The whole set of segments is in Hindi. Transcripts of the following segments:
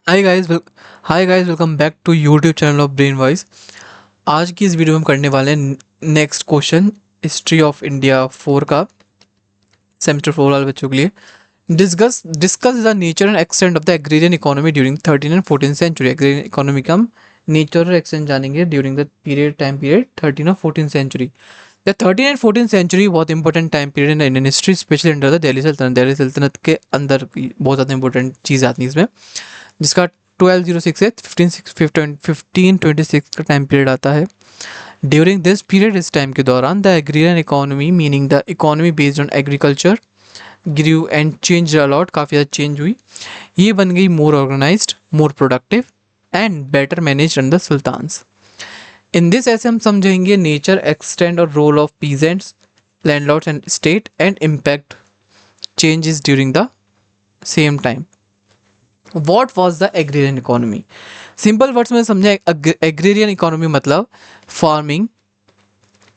Hi guys hi guys welcome back to YouTube channel of Brain Voice. आज की इस वीडियो में हम करने वाले हैं next question history of India 4 का, सेमेस्टर 4 वाले बच्चों के लिए। Discuss discuss the nature and extent of the agrarian economy during 13 एंड 14 सेंचुरी। एग्रेरियन इकोनॉमी का हम नेचर और एक्सटेंट जानेंगे ड्यूरिंग द टाइम पीरियड 13 और 14 सेंचुरी। द 13 एंड 14 सेंचुरी बहुत important time period in Indian history, specially under the Delhi सल्तनत। दिल्ली सल्तनत के अंदर की बहुत ज़्यादा इंपॉर्टेंट चीज़ आती है इसमें, जिसका 1206 से 1526 का टाइम पीरियड आता है। ड्यूरिंग दिस पीरियड, इस टाइम के दौरान, the agrarian economy meaning the economy based on agriculture grew and change a lot, काफ़ी ज़्यादा चेंज हुई। ये बन गई more organised, more productive and better manage under sultans. In this ऐसे हम समझेंगे नेचर, एक्सटेंड और role of peasants, landlords and state and impact changes during the same time. What was the agrarian economy? Simple words में समझा, एग्रेरियन इकोनॉमी मतलब फार्मिंग,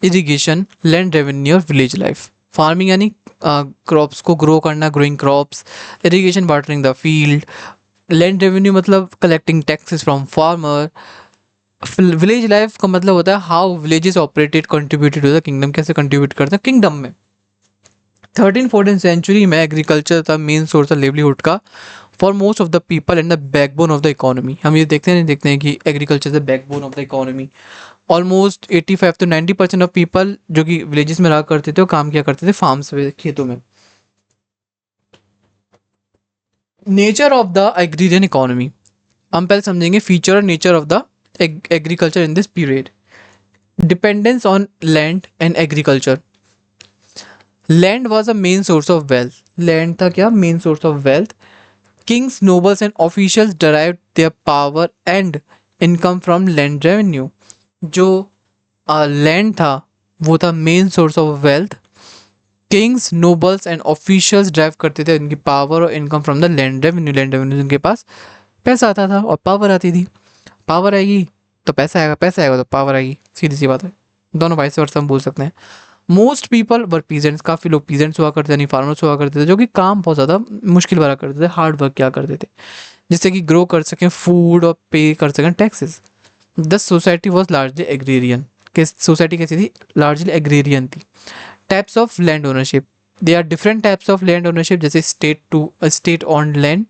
इरिगेशन, लैंड रेवेन्यू और विलेज लाइफ। फार्मिंग यानी क्रॉप्स को ग्रो करना, growing crops. Irrigation, watering the field. Land revenue मतलब collecting taxes from farmer. Village life का मतलब होता है how villages operated, contributed to the kingdom, कैसे कंट्रीब्यूट करते हैं किंगडम में। 13-14 सेंचुरी में एग्रीकल्चर था मेन सोर्स ऑफ लिवलीहुड का for most of the people and the backbone of the economy. हम ये देखते हैं कि agriculture the backbone of the economy. Almost 85 to 90% of people जो कि विलेजेस में रहा करते थे, वो काम किया करते थे फार्म्स में, खेतों में। Nature of the agrarian economy, हम पहले समझेंगे फीचर और nature of the agriculture in this period. Dependence on land and agriculture. Land was a main source of wealth. Land था क्या? Main source of wealth. Kings, nobles and officials derived their power and income from land revenue. जो लैंड था वो था main source of wealth. Kings, nobles and officials drive करते थे उनकी पावर और income from the land revenue. Land revenue उनके पास पैसा आता था और पावर आती थी। पावर आएगी तो पैसा आएगा, पैसा आएगा तो पावर आएगी, सीधी सी बात है। दोनों वाइस वर्सा हम बोल सकते हैं। मोस्ट पीपल वर पीजेंट्स, काफ़ी लोग पीजेंट्स हुआ करते थे, यानी फार्मर्स हुआ करते थे, जो कि काम बहुत ज़्यादा मुश्किल भरा करते थे, हार्ड वर्क किया करते थे, जिससे कि ग्रो कर सकें फूड और पे कर सकें taxes. The society was largely agrarian. Society कैसी थी? लार्जली एग्रेरियन थी। Types of land ownership, they are different types of land ownership, जैसे स्टेट ऑन लैंड,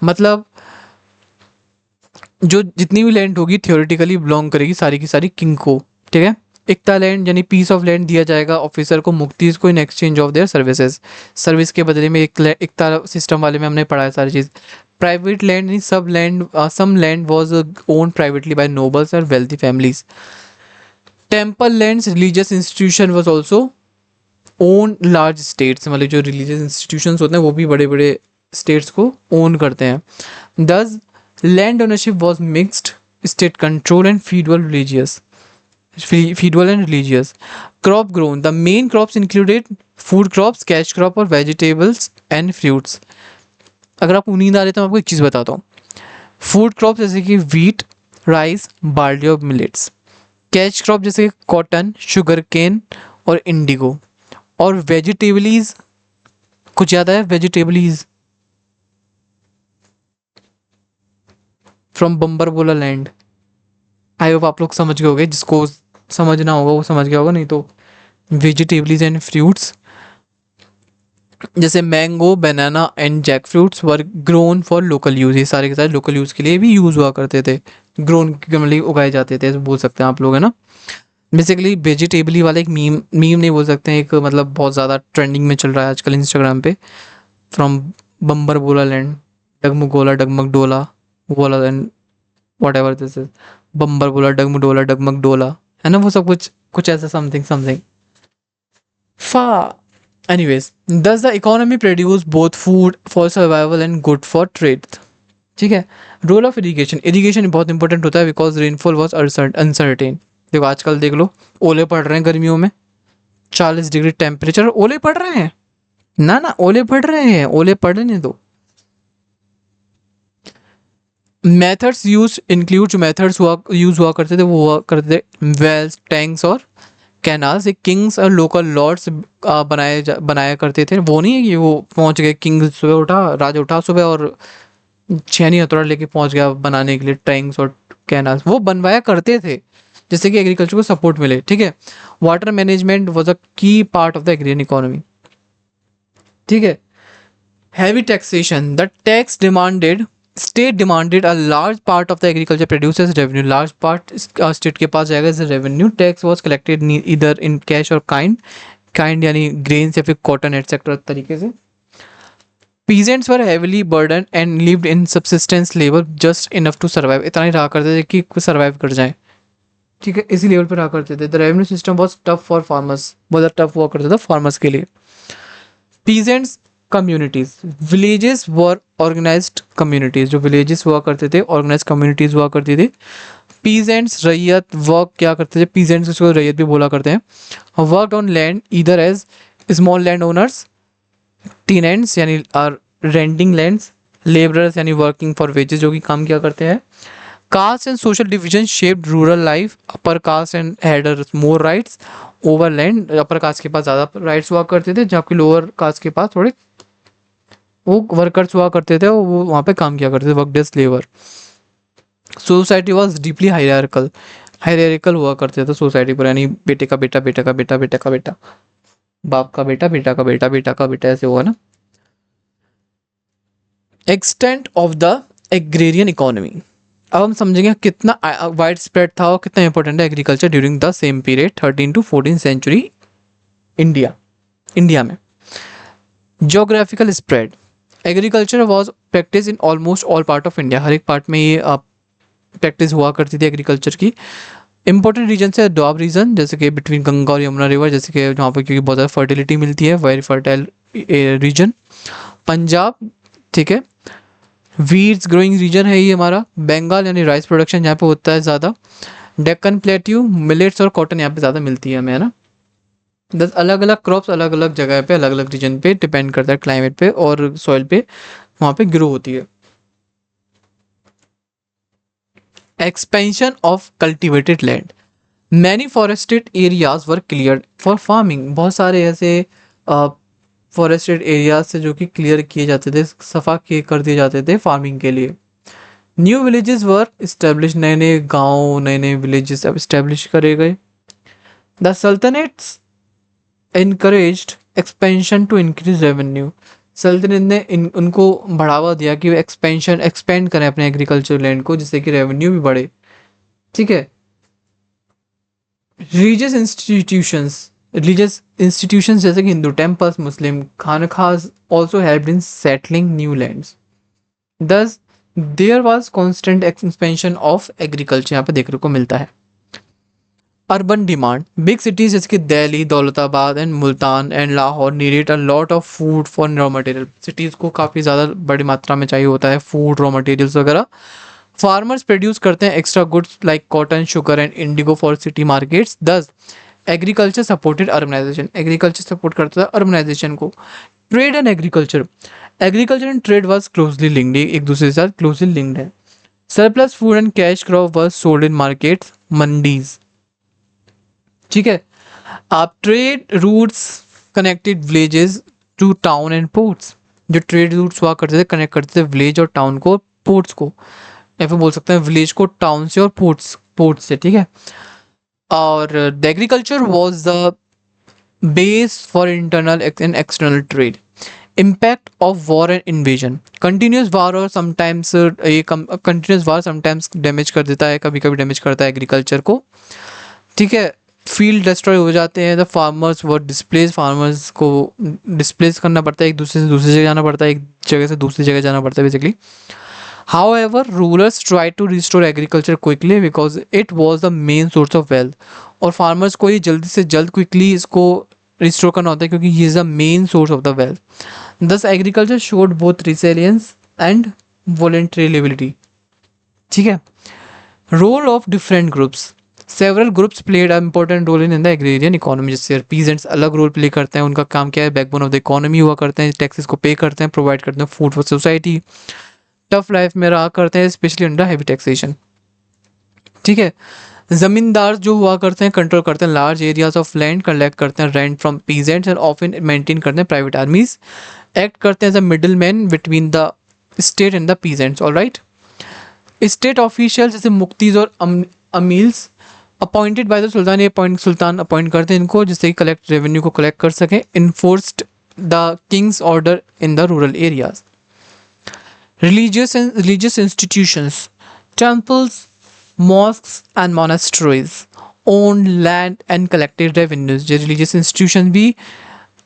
मतलब जो जितनी भी लैंड होगी थियोरेटिकली बिलोंग करेगी सारी की सारी किंग को, ठीक है। इक्ता लैंड यानी पीस ऑफ लैंड दिया जाएगा ऑफिसर को मुक्ति को in exchange of their services, service के बदले में। इक्ता सिस्टम वाले में हमने पढ़ा है सारी चीज़। प्राइवेट लैंड यानी सब land, some land was own privately by nobles और wealthy families. Temple land, religious institution was also own large states, मतलब जो रिलीजियस इंस्टीट्यूशन होते हैं वो भी बड़े बड़े स्टेट्स को ओन करते हैं। दस land ownership was mixed, state control and feudal and religious. Crop grown, the main crops included food crops, cash crop और vegetables and fruits. अगर आपको नींद आ रही है तो मैं आपको एक चीज़ बताता हूँ। फूड क्रॉप जैसे कि वीट, राइस, बार्ली और मिलेट्स। कैश क्रॉप जैसे कॉटन, शुगर केन और इंडिगो। और वेजिटेबलीज, कुछ याद है? वेजिटेबलीज फ्रॉम बम्बरबोला लैंड। आई होप आप लोग समझ गए होंगे, जिसको समझना होगा वो समझ गया होगा, नहीं तो वेजिटेबल्स एंड फ्रूट्स जैसे mango, banana and jackfruits were grown for local use. ये सारे के सारे लोकल यूज़ के लिए भी यूज़ हुआ करते थे, ग्रोन मतलब उगाए जाते थे, बोल सकते हैं आप लोग, है ना। बेसिकली वेजिटेबली वाला एक मीम नहीं बोल सकते हैं, एक मतलब बहुत ज़्यादा ट्रेंडिंग में चल रहा है आजकल इंस्टाग्राम पे। फ्रॉम बम्बर बोला लैंड, डगमग गोला डगमग डोला बोला and whatever this is, बम्बर बोला डगमग डोला, है ना, वो सब कुछ ऐसा समथिंग समथिंग फा। Anyways, does the economy produce both food for survival and good for trade? ठीक है। रोल ऑफ इरिगेशन, इरिगेशन बहुत इंपॉर्टेंट होता है बिकॉज रेनफॉल वॉज अनसर्टेन। देखो आजकल देख लो, ओले पड़ रहे हैं गर्मियों में, 40 डिग्री टेम्परेचर, ओले पड़ रहे हैं ना, ओले पड़ रहे हैं, ओले पड़ रहे हैं। तो मेथड्स यूज इंक्लूड, जो मेथड्स यूज हुआ करते थे वो हुआ करते थे वेल्स, टैंक्स और कैनाल्स। एक किंग्स और लोकल लॉर्ड्स बनाया करते थे। वो नहीं है कि वो पहुंच गए, किंग सुबह उठा, राजा उठा सुबह और छेनी हथौड़ा लेके पहुंच गया बनाने के लिए टैंक्स और कैनाल्स, वो बनवाया करते थे जिससे कि एग्रीकल्चर को सपोर्ट मिले, ठीक है। वाटर मैनेजमेंट वाज अ की part of the agrarian economy, ठीक है। Heavy taxation. The tax demanded, state demanded a large part of the agriculture produce as revenue. Large part state के पास जाएगा as a revenue. Tax was collected either in cash or kind यानी grains या फिर cotton etc तरीके से. Peasants were heavily burdened and lived in subsistence labor just enough to survive. इतना ही रहा करते थे कि survive कर जाएं, ठीक है, इसी लेवल पर रहा करते थे. The revenue system was tough for farmers. बहुत ज़्यादा tough हुआ करता था farmers के लिए. Peasants कम्युनिटीज, विलेजेस वर ऑर्गेनाइज्ड कम्युनिटीज, जो विलेजेस हुआ करते थे ऑर्गेनाइज कम्युनिटीज हुआ करती थी. पीजेंट्स रैयत वर्क क्या करते थे, पीजेंट्स इसको रैयत भी बोला करते हैं. Work on land either as small land owners, tenants यानी आर रेंटिंग लैंड्स, लेबरर्स यानी वर्किंग फॉर वेजेस जो कि काम किया करते हैं. Caste and social division shaped rural life. Upper caste and had more rights over land. Upper caste के पास ज़्यादा राइट्स हुआ करते थे जबकि लोअर कास्ट के पास थोड़े वो वर्कर्स हुआ करते थे, वो वहाँ पे काम किया करते थे, work days labour. Society was deeply hierarchical हुआ करते थे सोसाइटी पर, यानी बेटे का बेटा, बेटा का बेटा, बेटा का बेटा, बाप का बेटा, बेटा का बेटा, बेटा का बेटा, ऐसे हुआ ना. Extent of the agrarian economy. अब हम समझेंगे कितना वाइड स्प्रेड था और कितना इंपॉर्टेंट है agriculture during the same period 13 to 14 century India में. Geographical spread. Agriculture was practice in almost all part of India. हर एक पार्ट में ये प्रैक्टिस हुआ करती थी एग्रीकल्चर की. इंपॉर्टेंट रीजन है डॉब रीजन, जैसे कि बिटवीन गंगा और यमुना रिवर, जैसे कि जहाँ पर क्योंकि बहुत ज़्यादा फर्टिलिटी मिलती है, वेरी फर्टाइल रीजन. पंजाब, ठीक है, वीट्स ग्रोइंग रीजन है ये हमारा. बंगाल यानी राइस प्रोडक्शन यहाँ पे होता है ज़्यादा. डेक्कन प्लेट्यू, मिलेट्स और कॉटन यहाँ पे ज़्यादा मिलती है हमें, है ना. 10 अलग अलग क्रॉप्स अलग अलग जगह पे अलग अलग रीजन पे डिपेंड करता है, क्लाइमेट पे और सॉइल पे वहाँ पे ग्रो होती है. Expansion of cultivated land. Many forested areas were cleared for farming. बहुत सारे ऐसे फॉरेस्टेड एरियाज से जो कि क्लियर किए जाते थे, सफा किए कर दिए जाते थे फार्मिंग के लिए. न्यू विलेजेस वर इस्टेब्लिश. नए नए गाँव, नए नए विलेजेस अब इस्टेब्लिश करे गए. The sultanates encouraged expansion to increase revenue. सल्तनत ने उनको बढ़ावा दिया कि वो एक्सपेंड करें अपने एग्रीकल्चर लैंड को जिससे कि रेवेन्यू भी बढ़े, ठीक है. रिलीजियस इंस्टीट्यूशंस जैसे कि हिंदू टेम्पल्स, मुस्लिम खानखास also helped in settling new lands. Thus there was constant expansion of agriculture यहाँ पे देखने को मिलता है. Urban demand. बिग सिटीज जैसे कि Delhi, Daulatabad and Multan and Lahore needed a lot of food for raw material. Cities को काफ़ी ज़्यादा बड़ी मात्रा में चाहिए होता है फूड, रॉ मटेरियल्स वगैरह. फार्मर्स प्रोड्यूस करते हैं extra goods like cotton, sugar and indigo for city markets. 10 agriculture supported urbanisation. Agriculture support करता है अर्बनाइजेशन को. Trade and agriculture. Agriculture and trade was closely linked, एक दूसरे के साथ क्लोजली लिंक्ड है. Surplus food and cash crop was sold in markets, mandis, ठीक है. आप trade routes connected villages to town and ports. जो ट्रेड रूट्स हुआ करते थे कनेक्ट करते थे विलेज और टाउन को, पोर्ट्स को, या फिर बोल सकते हैं विलेज को टाउन से और पोर्ट्स से, ठीक है. और the agriculture was the base for internal and external trade. Impact of war and invasion. Continuous war और समटाइम्स ये कंटिन्यूस वार समटाइम्स डैमेज कर देता है, कभी कभी डैमेज करता है एग्रीकल्चर को, ठीक है. फील्ड डिस्ट्रॉय हो जाते हैं. The farmers were displace. Farmers को डिस्प्लेस करना पड़ता है, एक दूसरे से दूसरी जगह जाना पड़ता है, एक जगह से दूसरी जगह जाना पड़ता है basically. However, rulers tried to restore agriculture quickly because it was the main source of wealth. और फार्मर्स को ये जल्दी से जल्द क्विकली इसको रिस्टोर करना होता है क्योंकि ये is the main source of the wealth. Thus agriculture showed both resilience and vulnerability, ठीक है. Role of different groups. Several groups played a important role in the agrarian economy. जैसे पीजेंट्स अलग रोल प्ले करते हैं, उनका काम क्या है, बैकबोन ऑफ द इकोनॉमी हुआ करते हैं, टैक्सेस को पे करते हैं, प्रोवाइड करते हैं food for society, tough life में रहा करते हैं स्पेशली अंडर हैवी टैक्सेशन, ठीक है. जमींदार जो हुआ करते हैं कंट्रोल करते हैं large areas of land, collect करते हैं rent from peasants and often maintain करते हैं प्राइवेट आर्मीज, एक्ट करते हैं as a middleman between the state and the peasants. Alright. State official जैसे मुफ्तीज और अमील्स अपॉइंटेड बाय द सुल्तान, ये सुल्तान अपॉइंट करते हैं इनको जिससे कि कलेक्ट रेवेन्यू को कलेक्ट कर सकें. Enforced the Kings order in the rural areas. religious institutions, temples, mosques and monasteries owned land and collected revenues. जो religious institutions भी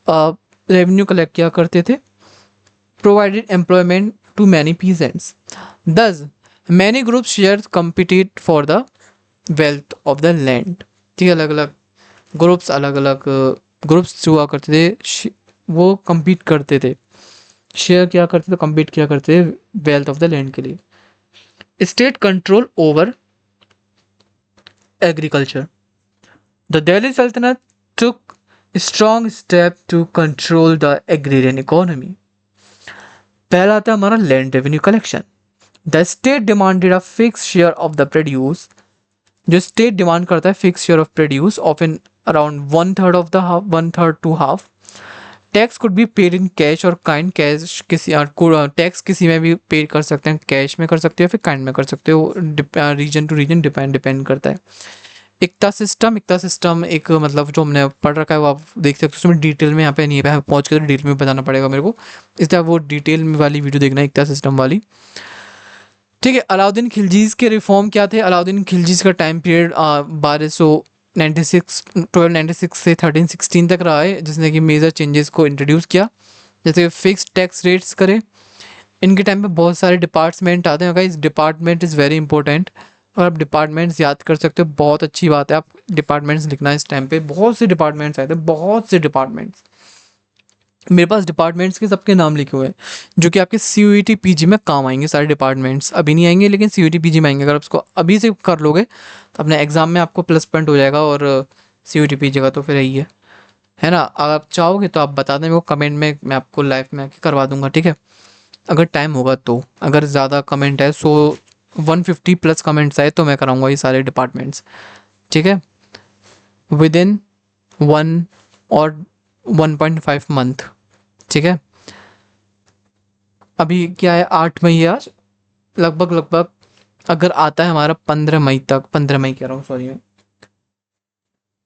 रेवेन्यू कलेक्ट किया करते थे. provided employment to many peasants. Thus, many groups shared competed for the wealth of the land. ठीक है, अलग अलग ग्रुप्स हुआ करते थे, वो compete करते थे, शेयर किया करते थे, compete किया करते थे वेल्थ ऑफ द लैंड के लिए. State control over agriculture. The Delhi सल्तनत took a strong step to control the agrarian economy. पहला आता है हमारा land revenue collection. The state demanded a fix share of the produce. जो स्टेट डिमांड करता है fix share of produce of in around one third of the half, one third to half. Tax could be paid in cash और काइंड. कैश किसी टैक्स किसी में भी पे कर सकते हैं, कैश में कर सकते हो फिर काइंड में कर सकते हो. रीजन टू रीजन डिपेंड करता है. इक्ता सिस्टम एक मतलब जो हमने पढ़ रखा है वो आप देख सकते हो, उसमें डिटेल में यहाँ पे नहीं है, पहुँच के तो डिटेल में बताना पड़ेगा मेरे को, इसलिए वो डिटेल में वाली वीडियो देखना है इक्ता सिस्टम वाली. ठीक है. अलाउद्दीन खिलजीज के रिफॉर्म क्या थे. अलाउद्दीन खिलजीज का टाइम पीरियड 1296 से 1316 तक रहा है, जिसने कि मेजर चेंजेस को इंट्रोड्यूस किया, जैसे फिक्स टैक्स रेट्स करे. इनके टाइम पे बहुत सारे डिपार्टमेंट आते हैं. Guys department is very important, और आप डिपार्टमेंट्स याद कर सकते हो, बहुत अच्छी बात है. आप डिपार्टमेंट्स लिखना है इस टाइम पे. बहुत से डिपार्टमेंट्स आए थे, बहुत से डिपार्टमेंट्स. मेरे पास डिपार्टमेंट्स के सबके नाम लिखे हुए हैं जो कि आपके CUET PG में काम आएंगे. सारे डिपार्टमेंट्स अभी नहीं आएंगे लेकिन CUET PG में आएंगे. अगर आप उसको अभी से कर लोगे तो अपने एग्जाम में आपको प्लस पॉइंट हो जाएगा, और CUET PG का तो फिर यही है ना. अगर आप चाहोगे तो आप बता दें मेरे को कमेंट में, मैं आपको लाइव में आके करवा दूंगा. ठीक है, अगर टाइम होगा तो. अगर ज़्यादा कमेंट है 150 प्लस कमेंट्स आए तो मैं कराऊंगा ये सारे डिपार्टमेंट्स. ठीक है, विद इन 1 और 1.5 मंथ. ठीक है, अभी क्या है 8 मई है आज, लगभग अगर आता है हमारा 15 मई तक, 15 मई कह रहा हूँ सॉरी,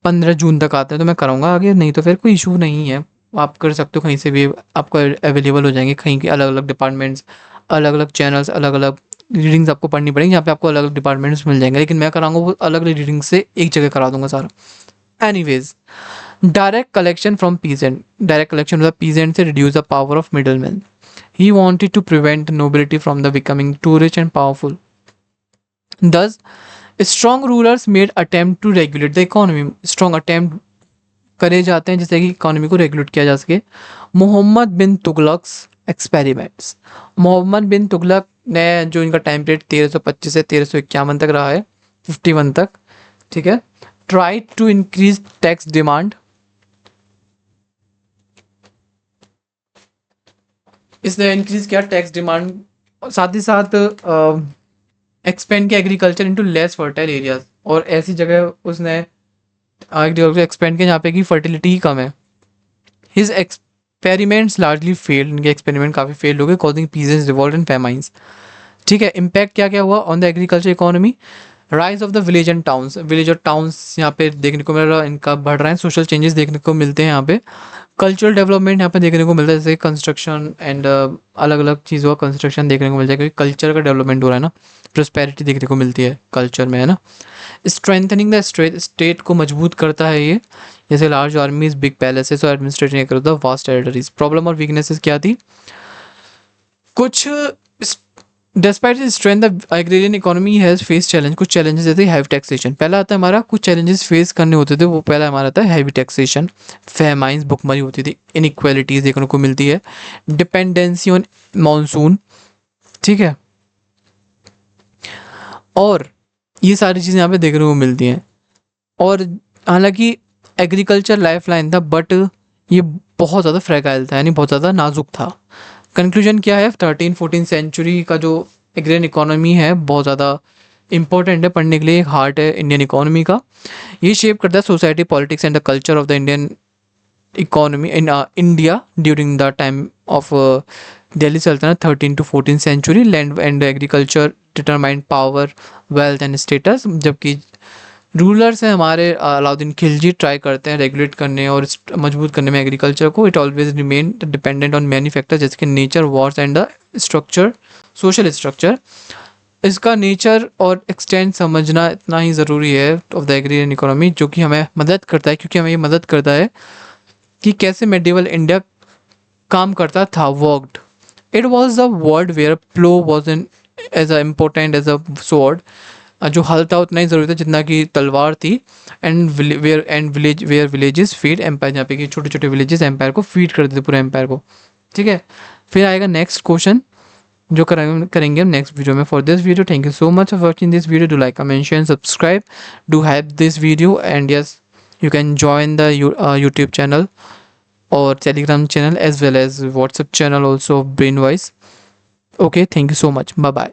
15 जून तक आता है तो मैं कराऊंगा आगे, नहीं तो फिर कोई इशू नहीं है, आप कर सकते हो कहीं से भी, आपको अवेलेबल हो जाएंगे. कहीं के अलग अलग डिपार्टमेंट्स, अलग अलग चैनल्स, अलग अलग रीडिंग्स आपको पढ़नी पड़ेंगी, यहाँ पे आपको अलग अलग डिपार्टमेंट्स मिल जाएंगे, लेकिन मैं कराऊंगा वो अलग अलग रीडिंग से एक जगह करा दूंगा सारा. Anyways, direct collection from peasant. Direct collection of the peasant से reduce the power of middleman. He wanted to prevent nobility from the becoming too rich and powerful. Thus, strong rulers made attempt to regulate the economy. Strong attempt करे जाते हैं जिससे कि इकोनॉमी को रेगुलेट किया जा सके. मोहम्मद बिन तुगलक्स एक्सपेरिमेंट्स. मोहम्मद बिन तुगलक ने, जो इनका टाइम पीरियड 1325 से 1351 तक रहा है, 51 तक. ठीक है, try to increase tax demand. इसने इंक्रीज किया टैक्स डिमांड, साथ ही साथ एक्सपेंड किया agriculture into less fertile areas. और ऐसी जगह उसने एग्रीकल्चर एक्सपेंड किया जहाँ पे की फर्टिलिटी ही कम है. His experiments largely failed. इनके एक्सपेरिमेंट काफ़ी फेल हो गए, causing peasants revolt and famines. ठीक है, इम्पैक्ट क्या क्या हुआ on the agriculture economy. Rise of the village and towns. Village और टाउन्स यहाँ पे देखने को मिल रहा है, इनका बढ़ रहा है. सोशल चेंजेस देखने को मिलते हैं यहाँ पे. कल्चरल डेवलपमेंट यहाँ पे देखने को मिलता है, जैसे कंस्ट्रक्शन एंड अलग अलग चीज़ों का कंस्ट्रक्शन देखने को मिल जाएगा, क्योंकि कल्चर का डेवलपमेंट हो रहा है ना. प्रोस्पेरिटी देखने को मिलती है कल्चर में, है ना. स्ट्रेंथनिंग द स्टेट को मजबूत करता है ये, जैसे लार्ज आर्मीज, बिग पैलेसेस और एडमिनिस्ट्रेशन कर द वास्ट टेरिटरीज. प्रॉब्लम और वीकनेसेस क्या थी. कुछ despite the strength the agrarian economy has face challenge. कुछ चैलेंजेस जैसे हैवी टैक्सेशन. पहला आता है हमारा, कुछ चैलेंजेस फेस करने होते थे, वो पहला हमारा आता है हैवी टैक्सेशन. फेमाइंस, भुखमरी होती थी. इनइक्वालिटीज देखने को मिलती है. Dependency on monsoon. ठीक है, और ये सारी चीज़ें यहाँ पे देखने को मिलती हैं. और हालांकि एग्रीकल्चर लाइफ लाइन था, बट ये बहुत ज़्यादा फ्रेगाइल था, यानी बहुत ज़्यादा नाजुक था. कंक्लूजन क्या है, 13-14 सेंचुरी का जो एग्रेरियन इकोनॉमी है बहुत ज़्यादा इंपॉर्टेंट है पढ़ने के लिए, एक हार्ट है इंडियन इकोनॉमी का. ये शेप करता है society, politics and the culture of the Indian economy in India during the time of Delhi Saltanat 13 to 14 century, land and agriculture determined power, wealth and status, जबकि रूलर्स हैं हमारे अलाउद्दीन खिलजी, ट्राई करते हैं रेगुलेट करने और मजबूत करने में एग्रीकल्चर को। It always remain dependent on many factors जैसे कि nature, Wars and the structure, social structure. इसका नेचर और एक्सटेंट समझना इतना ही ज़रूरी है ऑफ द एग्रीरियन इकोनॉमी, जो कि हमें मदद करता है, क्योंकि हमें ये मदद करता है कि कैसे मेडिवल इंडिया काम करता था, worked. It was the world where plough was an as a important as a sword, जो हल था उतना ही ज़रूरी था जितना कि तलवार थी। And where villages feed empire, जहाँ पे कि छोटे छोटे विलेजेस एम्पायर को फीड करते थे, पूरे एम्पायर को। ठीक है, फिर आएगा नेक्स्ट क्वेश्चन जो करेंगे हम नेक्स्ट वीडियो में। For this video thank you so much for watching this video, do like, comment, share, subscribe, do have this video, and yes you can join the YouTube channel or Telegram channel as well as WhatsApp channel also of Brainwise. Okay, thank you so much. Bye bye.